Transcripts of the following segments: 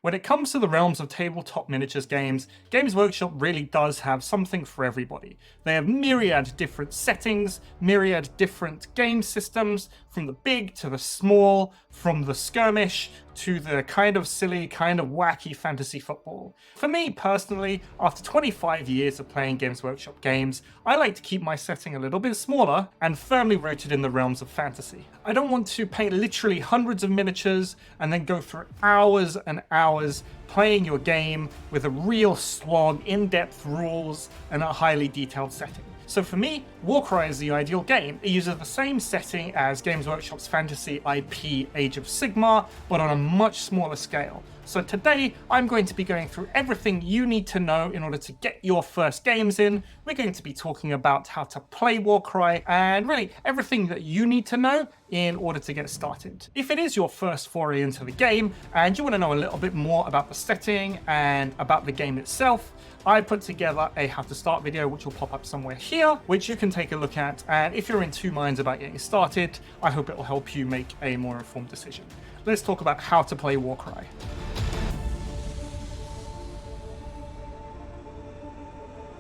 When it comes to the realms of tabletop miniatures games, Games Workshop really does have something for everybody. They have myriad different settings, myriad different game systems, from the big to the small, from the skirmish to the kind of silly, kind of wacky fantasy football. For me personally, after 25 years of playing Games Workshop games, I like to keep my setting a little bit smaller and firmly rooted in the realms of fantasy. I don't want to paint literally hundreds of miniatures and then go through hours and hours playing your game with a real slog, in-depth rules, and a highly detailed setting. So for me, Warcry is the ideal game. It uses the same setting as Games Workshop's fantasy IP Age of Sigmar, but on a much smaller scale. So today, I'm going to be going through everything you need to know in order to get your first games in. We're going to be talking about how to play Warcry and really everything that you need to know in order to get started. If it is your first foray into the game and you want to know a little bit more about the setting and about the game itself, I put together a how to start video which will pop up somewhere here, which you can take a look at, and if you're in two minds about getting started, I hope it will help you make a more informed decision. Let's talk about how to play Warcry.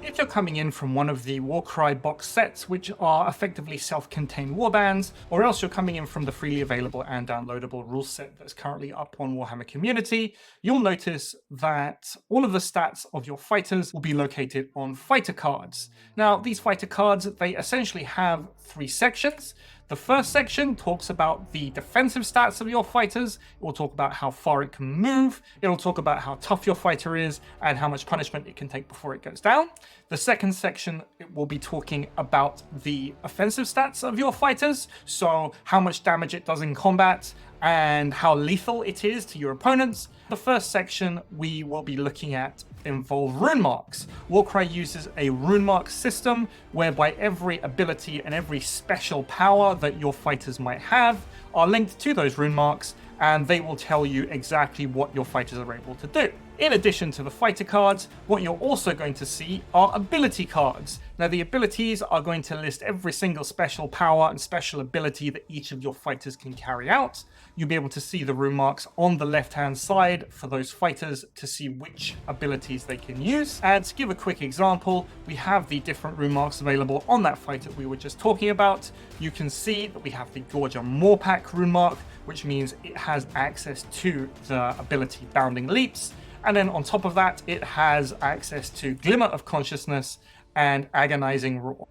If you're coming in from one of the Warcry box sets, which are effectively self-contained warbands, or else you're coming in from the freely available and downloadable rule set that's currently up on Warhammer Community, you'll notice that all of the stats of your fighters will be located on fighter cards. Now, these fighter cards, they essentially have three sections. The first section talks about the defensive stats of your fighters. It will talk about how far it can move. It will talk about how tough your fighter is and how much punishment it can take before it goes down. The second section, it will be talking about the offensive stats of your fighters. So how much damage it does in combat and how lethal it is to your opponents. The first section we will be looking at involve rune marks. Warcry uses a rune mark system whereby every ability and every special power that your fighters might have are linked to those rune marks, and they will tell you exactly what your fighters are able to do. In addition to the fighter cards, what you're also going to see are ability cards. Now, the abilities are going to list every single special power and special ability that each of your fighters can carry out. You'll be able to see the rune marks on the left-hand side for those fighters to see which abilities they can use. And to give a quick example, we have the different rune marks available on that fighter we were just talking about. You can see that we have the Gorger Moorpack rune mark, which means it has access to the ability Bounding Leaps. And then on top of that, it has access to Glimmer of Consciousness and Agonizing Roar.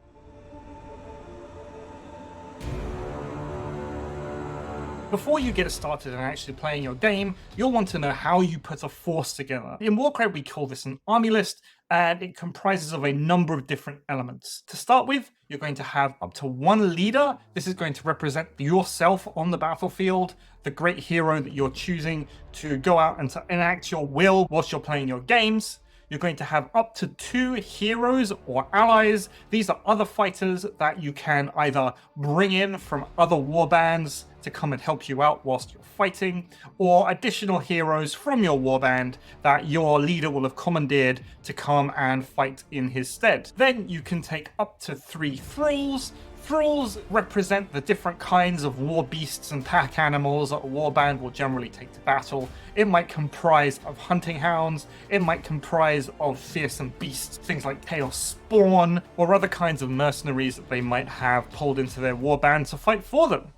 Before you get started and actually playing your game, you'll want to know how you put a force together. In Warcry, we call this an Armylist, and it comprises of a number of different elements. To start with, you're going to have up to one leader. This is going to represent yourself on the battlefield, the great hero that you're choosing to go out and to enact your will whilst you're playing your games. You're going to have up to 2 heroes or allies. These are other fighters that you can either bring in from other warbands to come and help you out whilst you're fighting, or additional heroes from your warband that your leader will have commandeered to come and fight in his stead. Then you can take up to 3 thralls. Thralls represent the different kinds of war beasts and pack animals that a warband will generally take to battle. It might comprise of hunting hounds, it might comprise of fearsome beasts, things like Chaos Spawn, or other kinds of mercenaries that they might have pulled into their warband to fight for them.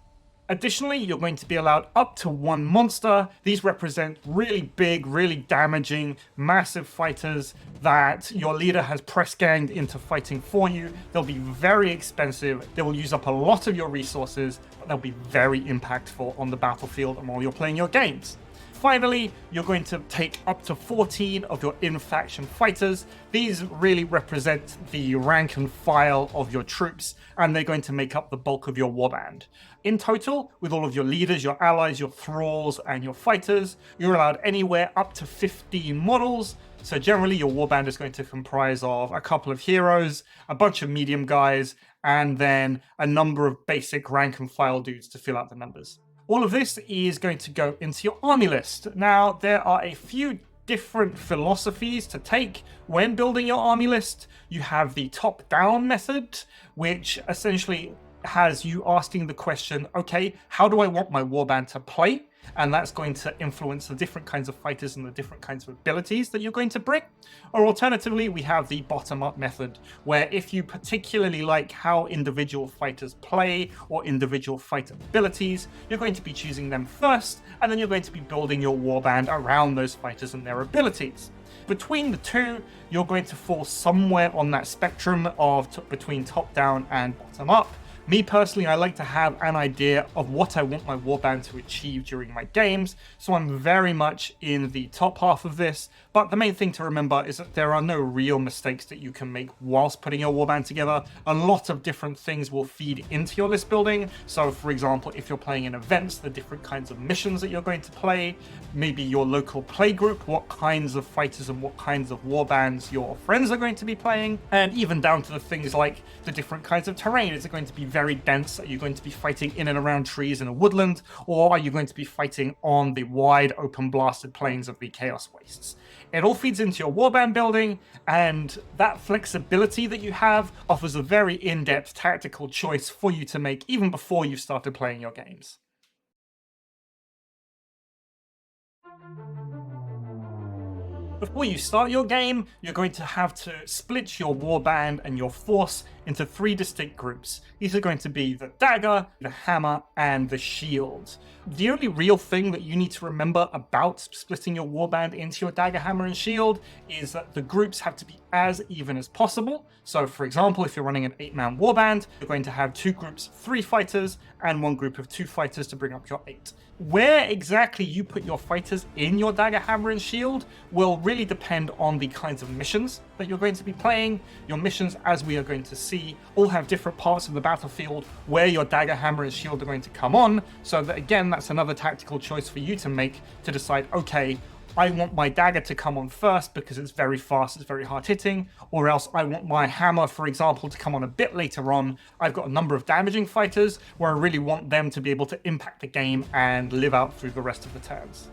Additionally, you're going to be allowed up to 1 monster. These represent really big, really damaging, massive fighters that your leader has press ganged into fighting for you. They'll be very expensive. They will use up a lot of your resources, but they'll be very impactful on the battlefield and while you're playing your games. Finally, you're going to take up to 14 of your in-faction fighters. These really represent the rank and file of your troops, and they're going to make up the bulk of your warband. In total, with all of your leaders, your allies, your thralls, and your fighters, you're allowed anywhere up to 15 models. So generally, your warband is going to comprise of a couple of heroes, a bunch of medium guys, and then a number of basic rank and file dudes to fill out the numbers. All of this is going to go into your army list. Now, there are a few different philosophies to take when building your army list. You have the top-down method, which essentially has you asking the question, okay, how do I want my warband to play? and that's going to influence the different kinds of fighters and the different kinds of abilities that you're going to bring. Or alternatively, we have the bottom-up method, where if you particularly like how individual fighters play or individual fighter abilities, you're going to be choosing them first, and then you're going to be building your warband around those fighters and their abilities. Between the two, you're going to fall somewhere on that spectrum of between top-down and bottom-up. Me personally, I like to have an idea of what I want my warband to achieve during my games, so I'm very much in the top half of this, but the main thing to remember is that there are no real mistakes that you can make whilst putting your warband together. A lot of different things will feed into your list building, so for example, if you're playing in events, the different kinds of missions that you're going to play, maybe your local play group, what kinds of fighters and what kinds of warbands your friends are going to be playing, and even down to the things like the different kinds of terrain. Is it going to be very dense? Are you going to be fighting in and around trees in a woodland, or are you going to be fighting on the wide open blasted plains of the Chaos Wastes? It all feeds into your warband building, and that flexibility that you have offers a very in-depth tactical choice for you to make even before you've started playing your games. Before you start your game, you're going to have to split your warband and your force into 3 distinct groups. These are going to be the dagger, the hammer, and the shield. The only real thing that you need to remember about splitting your warband into your dagger, hammer, and shield is that the groups have to be as even as possible. So for example, if you're running an 8-man warband, you're going to have 2 groups, 3 fighters, and 1 group of 2 fighters to bring up your 8. Where exactly you put your fighters in your dagger, hammer, and shield will really depend on the kinds of missions that you're going to be playing. Your missions, as we are going to see, all have different parts of the battlefield where your dagger, hammer, and shield are going to come on. So that, again, that's another tactical choice for you to make to decide, okay, I want my dagger to come on first because it's very fast, it's very hard hitting, or else I want my hammer, for example, to come on a bit later on. I've got a number of damaging fighters where I really want them to be able to impact the game and live out through the rest of the turns.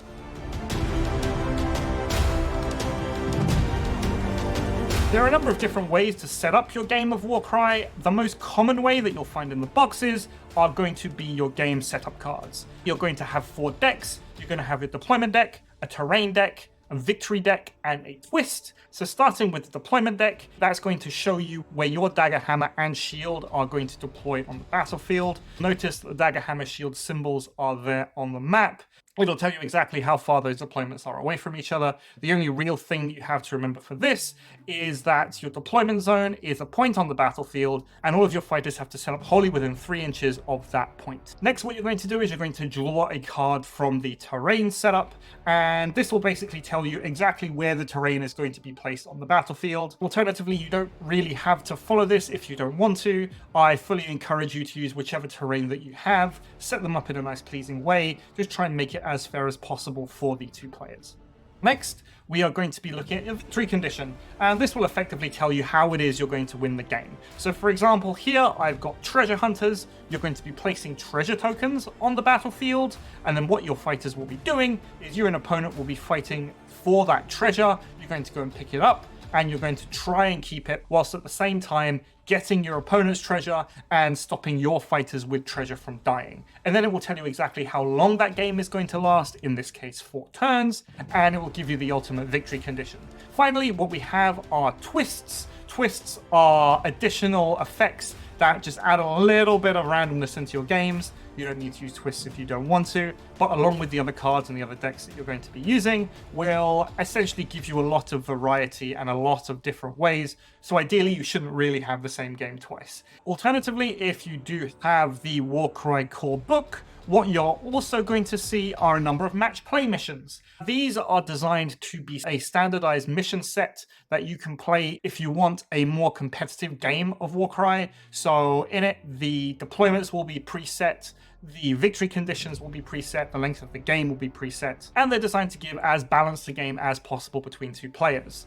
There are a number of different ways to set up your game of Warcry. The most common way that you'll find in the boxes are going to be your game setup cards. You're going to have 4 decks. You're going to have your deployment deck, a terrain deck, a victory deck, and a twist. So starting with the deployment deck, that's going to show you where your dagger, hammer, and shield are going to deploy on the battlefield. Notice that the dagger, hammer, shield symbols are there on the map. It'll tell you exactly how far those deployments are away from each other. The only real thing you have to remember for this is that your deployment zone is a point on the battlefield, and all of your fighters have to set up wholly within 3 inches of that point. Next, what you're going to do is you're going to draw a card from the terrain setup, and this will basically tell you exactly where the terrain is going to be placed on the battlefield. Alternatively, you don't really have to follow this if you don't want to. I fully encourage you to use whichever terrain that you have, set them up in a nice pleasing way, just try and make it as fair as possible for the 2 players. Next, we are going to be looking at your victory condition, and this will effectively tell you how it is you're going to win the game. So for example, here I've got treasure hunters. You're going to be placing treasure tokens on the battlefield, and then what your fighters will be doing is you and opponent will be fighting for that treasure. You're going to go and pick it up, and you're going to try and keep it whilst at the same time getting your opponent's treasure and stopping your fighters with treasure from dying. And then it will tell you exactly how long that game is going to last, in this case 4 turns, and it will give you the ultimate victory condition. Finally, what we have are twists. Twists are additional effects that just add a little bit of randomness into your games. You don't need to use twists if you don't want to, but along with the other cards and the other decks that you're going to be using, will essentially give you a lot of variety and a lot of different ways. So ideally, you shouldn't really have the same game twice. Alternatively, if you do have the Warcry core book, what you're also going to see are a number of match play missions. These are designed to be a standardized mission set that you can play if you want a more competitive game of Warcry. So in it, the deployments will be preset, the victory conditions will be preset, the length of the game will be preset, and they're designed to give as balanced a game as possible between 2 players.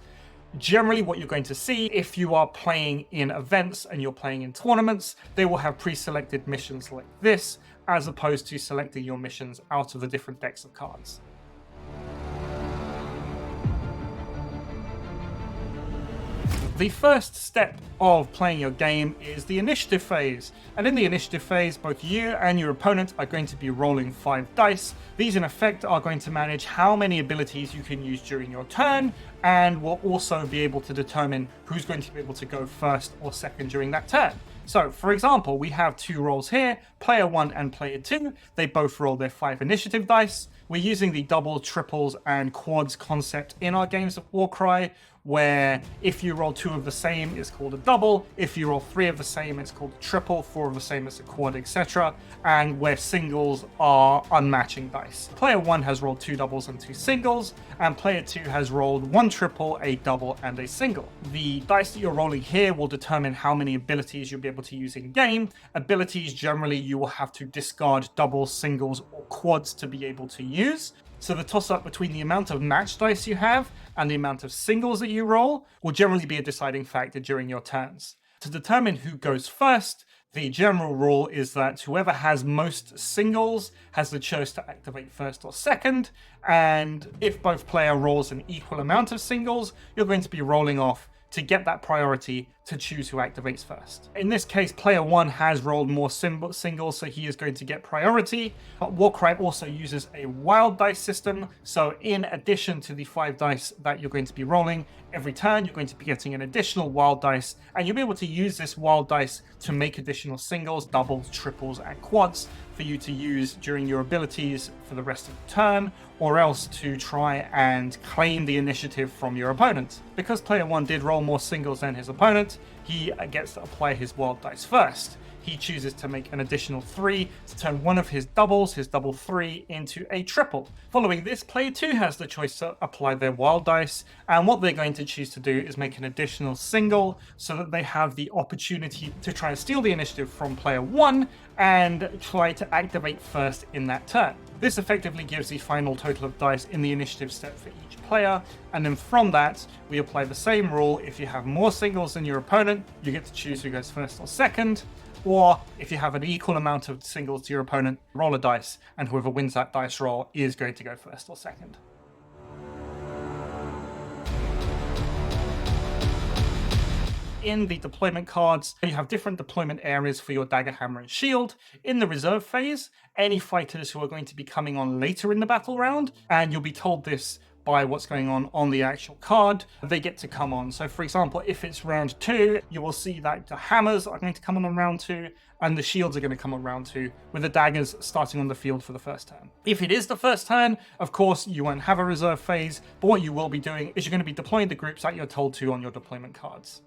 Generally, what you're going to see if you are playing in events and you're playing in tournaments, they will have pre-selected missions like this, as opposed to selecting your missions out of the different decks of cards. The first step of playing your game is the initiative phase. And in the initiative phase, both you and your opponent are going to be rolling 5 dice. These in effect are going to manage how many abilities you can use during your turn, and will also be able to determine who's going to be able to go first or second during that turn. So, for example, we have 2 rolls here, player 1 and player 2. They both roll their 5 initiative dice. We're using the double, triples, and quads concept in our games of Warcry, where if you roll 2 of the same, it's called a double. If you roll 3 of the same, it's called a triple. 4 of the same, it's a quad, etc. And where singles are unmatching dice. Player 1 has rolled 2 doubles and 2 singles, and player 2 has rolled 1 triple, a double, and a single. The dice that you're rolling here will determine how many abilities you'll be able to use in game. Abilities, generally, you will have to discard doubles, singles, or quads to be able to use. So the toss-up between the amount of match dice you have and the amount of singles that you roll will generally be a deciding factor during your turns. To determine who goes first, the general rule is that whoever has most singles has the choice to activate first or second, and if both player rolls an equal amount of singles, you're going to be rolling off to get that priority to choose who activates first. In this case, player 1 has rolled more singles, so he is going to get priority. But Warcry also uses a wild dice system, so in addition to the 5 dice that you're going to be rolling, every turn you're going to be getting an additional wild dice, and you'll be able to use this wild dice to make additional singles, doubles, triples, and quads for you to use during your abilities for the rest of the turn, or else to try and claim the initiative from your opponent. Because player 1 did roll more singles than his opponent, he gets to apply his wild dice first. He chooses to make an additional 3 to turn one of his doubles, his double 3, into a triple. Following this, player 2 has the choice to apply their wild dice, and what they're going to choose to do is make an additional single so that they have the opportunity to try and steal the initiative from player 1 and try to activate first in that turn. This effectively gives the final total of dice in the initiative step for each player, and then from that, we apply the same rule. If you have more singles than your opponent, you get to choose who goes first or second, or if you have an equal amount of singles to your opponent, roll a dice, and whoever wins that dice roll is going to go first or second. In the deployment cards, you have different deployment areas for your dagger, hammer, and shield. In the reserve phase, any fighters who are going to be coming on later in the battle round, and you'll be told this by what's going on the actual card, they get to come on. So for example, if it's round 2, you will see that the hammers are going to come on round 2, and the shields are going to come on round 2, with the daggers starting on the field for the first turn. If it is the first turn, of course, you won't have a reserve phase, but what you will be doing is you're going to be deploying the groups that you're told to on your deployment cards.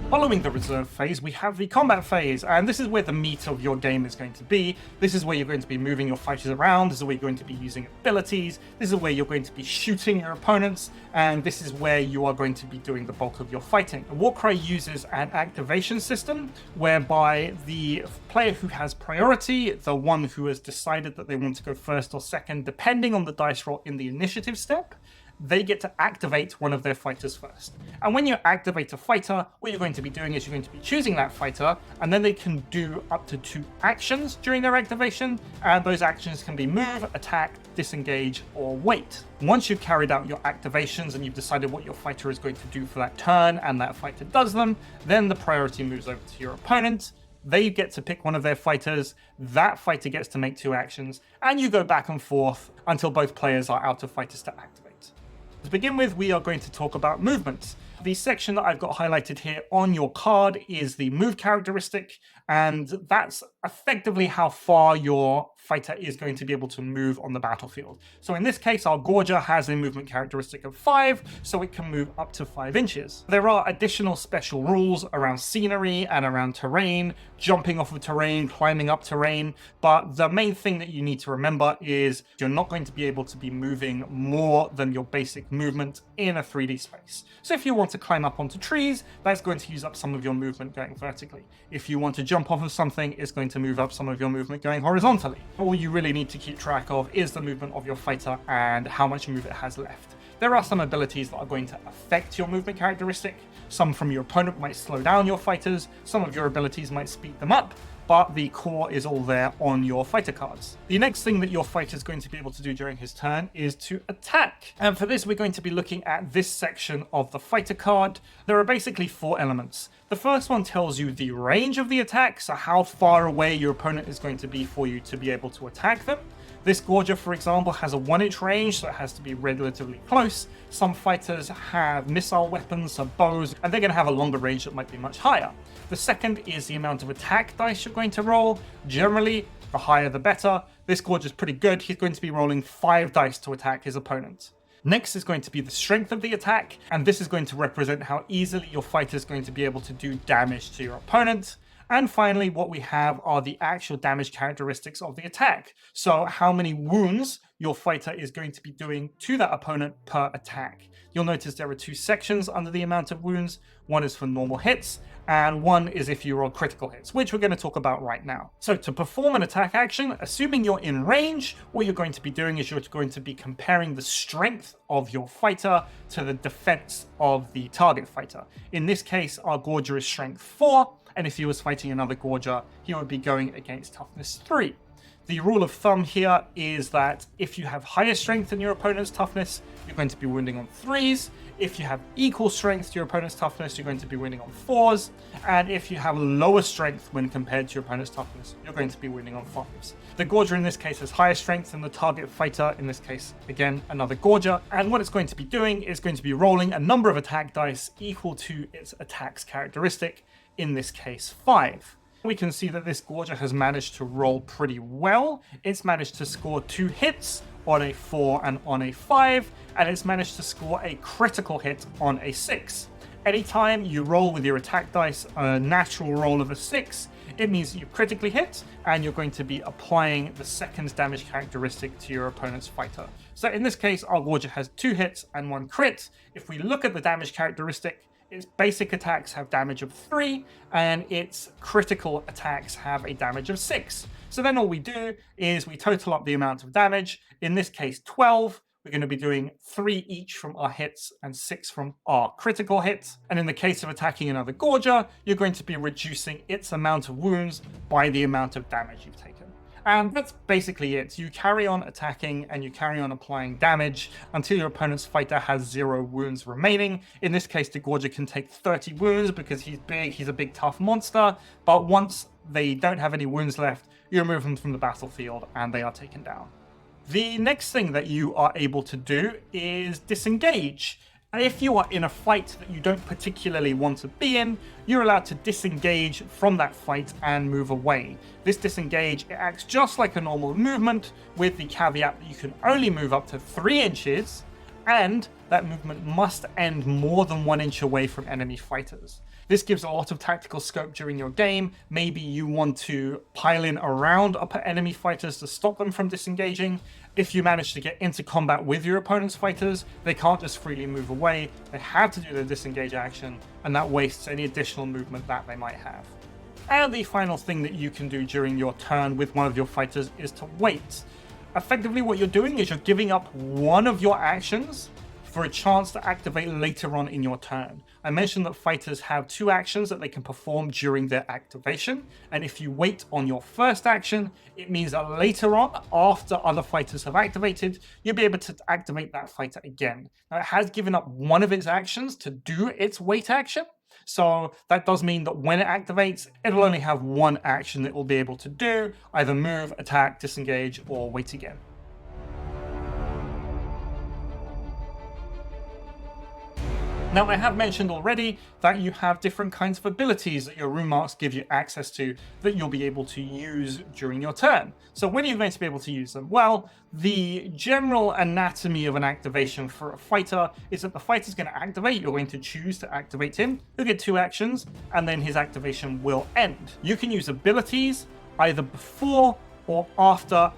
Following the reserve phase, we have the combat phase, and this is where the meat of your game is going to be. This is where you're going to be moving your fighters around, this is where you're going to be using abilities, this is where you're going to be shooting your opponents, and this is where you are going to be doing the bulk of your fighting. Warcry uses an activation system, whereby the player who has priority, the one who has decided that they want to go first or second, depending on the dice roll in the initiative step, they get to activate one of their fighters first. And when you activate a fighter, what you're going to be doing is you're going to be choosing that fighter, and then they can do up to 2 actions during their activation, and those actions can be move, attack, disengage, or wait. Once you've carried out your activations and you've decided what your fighter is going to do for that turn, and that fighter does them, then the priority moves over to your opponent. They get to pick one of their fighters, that fighter gets to make 2 actions, and you go back and forth until both players are out of fighters to activate. To begin with, we are going to talk about movements. The section that I've got highlighted here on your card is the move characteristic, and that's effectively how far your fighter is going to be able to move on the battlefield. So in this case, our Gorger has a movement characteristic of 5, so it can move up to 5 inches. There are additional special rules around scenery and around terrain, jumping off of terrain, climbing up terrain, but the main thing that you need to remember is you're not going to be able to be moving more than your basic movement in a 3D space. So if you want to climb up onto trees, that's going to use up some of your movement going vertically. If you want to jump off of something, it's going to move up some of your movement going horizontally. All you really need to keep track of is the movement of your fighter and how much move it has left. there are some abilities that are going to affect your movement characteristic. Some from your opponent might slow down your fighters, some of your abilities might speed them up, but the core is all there on your fighter cards. The next thing that your fighter is going to be able to do during his turn is to attack. And for this, we're going to be looking at this section of the fighter card. There are basically 4 elements. The first one tells you the range of the attack, so how far away your opponent is going to be for you to be able to attack them. This Gorger, for example, has a 1-inch range, so it has to be relatively close. Some fighters have missile weapons, some bows, and they're going to have a longer range that might be much higher. The second is the amount of attack dice you're going to roll. Generally, the higher the better. This Gorger is pretty good. He's going to be rolling 5 dice to attack his opponent. Next is going to be the strength of the attack, and this is going to represent how easily your fighter is going to be able to do damage to your opponent. And finally, what we have are the actual damage characteristics of the attack. So how many wounds your fighter is going to be doing to that opponent per attack. You'll notice there are 2 sections under the amount of wounds. One is for normal hits, and one is if you roll critical hits, which we're going to talk about right now. So to perform an attack action, assuming you're in range, what you're going to be doing is you're going to be comparing the strength of your fighter to the defense of the target fighter. In this case, our Gorger is strength 4, and if he was fighting another Gorger, he would be going against toughness 3. The rule of thumb here is that if you have higher strength than your opponent's toughness, you're going to be wounding on 3s. If you have equal strength to your opponent's toughness, you're going to be wounding on 4s. And if you have lower strength when compared to your opponent's toughness, you're going to be wounding on 5s. The Gorger in this case has higher strength than the target fighter, in this case, again, another Gorger. And what it's going to be doing is going to be rolling a number of attack dice equal to its attack's characteristic, in this case 5. We can see that this Gorger has managed to roll pretty well. It's managed to score 2 hits on a 4 and on a 5, and it's managed to score a critical hit on a 6. Anytime you roll with your attack dice a natural roll of a 6, it means that you critically hit, and you're going to be applying the second damage characteristic to your opponent's fighter. So in this case, our Gorger has 2 hits and 1 crit. If we look at the damage characteristic, its basic attacks have damage of 3, and its critical attacks have a damage of 6. So then all we do is we total up the amount of damage. In this case, 12. We're going to be doing 3 each from our hits and 6 from our critical hits. And in the case of attacking another Gorger, you're going to be reducing its amount of wounds by the amount of damage you've taken. And that's basically it. You carry on attacking and you carry on applying damage until your opponent's fighter has 0 wounds remaining. In this case, the Gorger can take 30 wounds because he's big, he's a big tough monster. But once they don't have any wounds left, you remove them from the battlefield and they are taken down. The next thing that you are able to do is disengage. And if you are in a fight that you don't particularly want to be in, you're allowed to disengage from that fight and move away. This disengage, it acts just like a normal movement, with the caveat that you can only move up to 3 inches, and that movement must end more than 1 inch away from enemy fighters. This gives a lot of tactical scope during your game. Maybe you want to pile in around upper enemy fighters to stop them from disengaging. If you manage to get into combat with your opponent's fighters, they can't just freely move away. They have to do the disengage action, and that wastes any additional movement that they might have. And the final thing that you can do during your turn with one of your fighters is to wait. Effectively, what you're doing is you're giving up one of your actions for a chance to activate later on in your turn. I mentioned that fighters have 2 actions that they can perform during their activation, and if you wait on your first action, it means that later on, after other fighters have activated, you'll be able to activate that fighter again. Now, it has given up one of its actions to do its wait action, so that does mean that when it activates, it'll only have 1 action it will be able to do, either move, attack, disengage, or wait again. Now, I have mentioned already that you have different kinds of abilities that your rune marks give you access to that you'll be able to use during your turn. So when are you going to be able to use them? Well, the general anatomy of an activation for a fighter is that the fighter's going to activate. You're going to choose to activate him. He'll get 2 actions, and then his activation will end. You can use abilities either before or after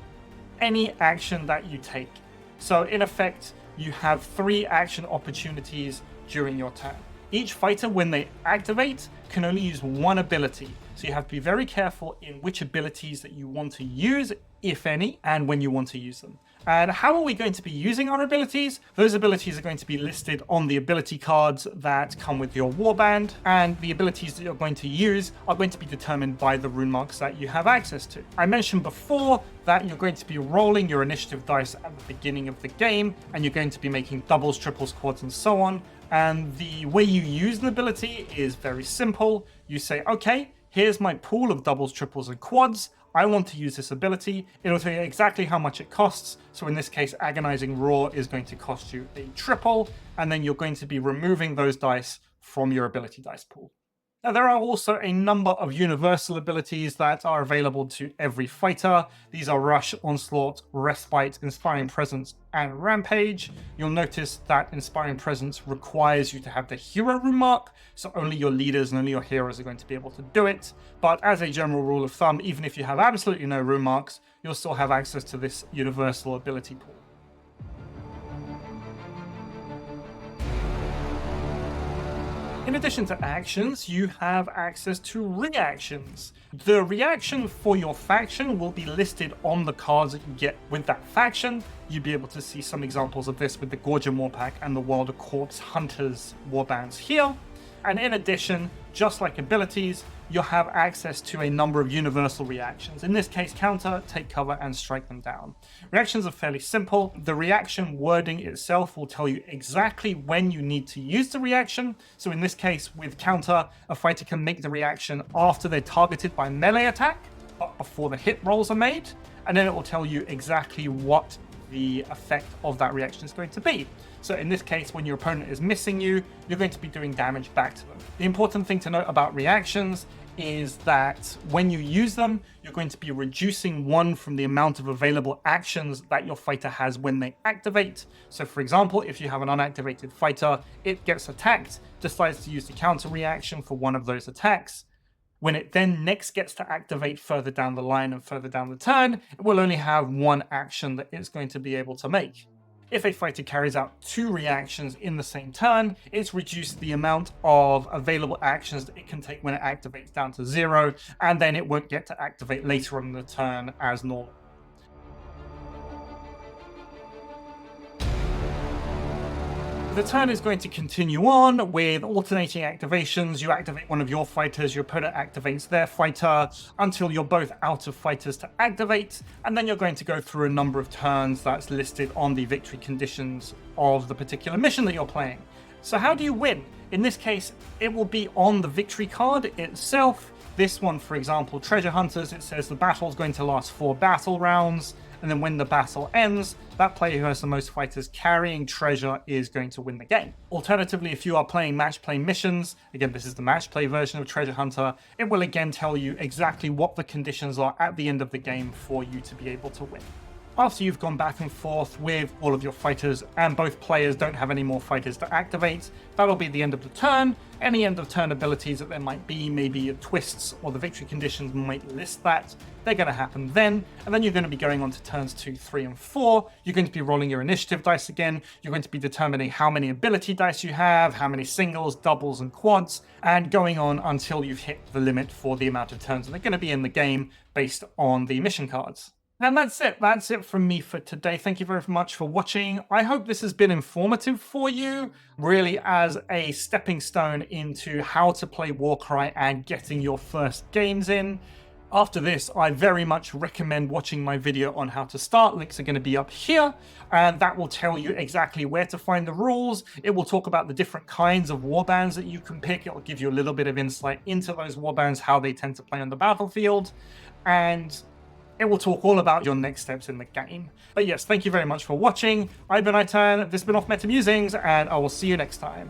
any action that you take. So in effect, you have 3 action opportunities during your turn. Each fighter, when they activate, can only use 1 ability. So you have to be very careful in which abilities that you want to use, if any, and when you want to use them. And how are we going to be using our abilities? Those abilities are going to be listed on the ability cards that come with your warband, and the abilities that you're going to use are going to be determined by the rune marks that you have access to. I mentioned before that you're going to be rolling your initiative dice at the beginning of the game, and you're going to be making doubles, triples, quads, and so on. And the way you use an ability is very simple. You say, okay, here's my pool of doubles, triples, and quads. I want to use this ability. It'll tell you exactly how much it costs. So in this case, Agonizing Roar is going to cost you a triple, and then you're going to be removing those dice from your ability dice pool. Now, there are also a number of universal abilities that are available to every fighter. These are Rush, Onslaught, Respite, Inspiring Presence, and Rampage. You'll notice that Inspiring Presence requires you to have the hero rune mark, so only your leaders and only your heroes are going to be able to do it. But as a general rule of thumb, even if you have absolutely no rune marks, you'll still have access to this universal ability pool. In addition to actions, you have access to reactions. The reaction for your faction will be listed on the cards that you get with that faction. You'll be able to see some examples of this with the Gorgon Warpack and the Wilder Corpse Hunters warbands here. And in addition, just like abilities, you'll have access to a number of universal reactions. In this case, counter, take cover, and strike them down. Reactions are fairly simple. The reaction wording itself will tell you exactly when you need to use the reaction. So in this case, with counter, a fighter can make the reaction after they're targeted by melee attack, but before the hit rolls are made. And then it will tell you exactly what the effect of that reaction is going to be. So in this case, when your opponent is missing you, you're going to be doing damage back to them. The important thing to note about reactions is that when you use them, you're going to be reducing one from the amount of available actions that your fighter has when they activate. So for example, if you have an unactivated fighter, it gets attacked, decides to use the counter reaction for one of those attacks. When it then next gets to activate further down the line and further down the turn, it will only have one action that it's going to be able to make. If a fighter carries out two reactions in the same turn, it's reduced the amount of available actions that it can take when it activates down to 0, and then it won't get to activate later on in the turn as normal. The turn is going to continue on with alternating activations. You activate one of your fighters, your opponent activates their fighter until you're both out of fighters to activate, and then you're going to go through a number of turns that's listed on the victory conditions of the particular mission that you're playing. So how do you win? In this case, it will be on the victory card itself. This one, for example, Treasure Hunters, it says the battle is going to last 4 battle rounds. And then when the battle ends, that player who has the most fighters carrying treasure is going to win the game. Alternatively, if you are playing match play missions, again, this is the match play version of Treasure Hunter, it will again tell you exactly what the conditions are at the end of the game for you to be able to win. After you've gone back and forth with all of your fighters and both players don't have any more fighters to activate, that'll be the end of the turn. Any end of turn abilities that there might be, maybe twists or the victory conditions might list that, they're going to happen then. And then you're going to be going on to turns 2, 3, and 4. You're going to be rolling your initiative dice again. You're going to be determining how many ability dice you have, how many singles, doubles, and quads, and going on until you've hit the limit for the amount of turns that are going to be in the game based on the mission cards. And that's it. That's it from me for today. Thank you very much for watching. I hope this has been informative for you, really as a stepping stone into how to play Warcry and getting your first games in. After this, I very much recommend watching my video on how to start. Links are going to be up here, and that will tell you exactly where to find the rules. It will talk about the different kinds of warbands that you can pick. It will give you a little bit of insight into those warbands, how they tend to play on the battlefield, and it will talk all about your next steps in the game. But yes, thank you very much for watching. I've been Itan, this has been Off Meta Musings, and I will see you next time.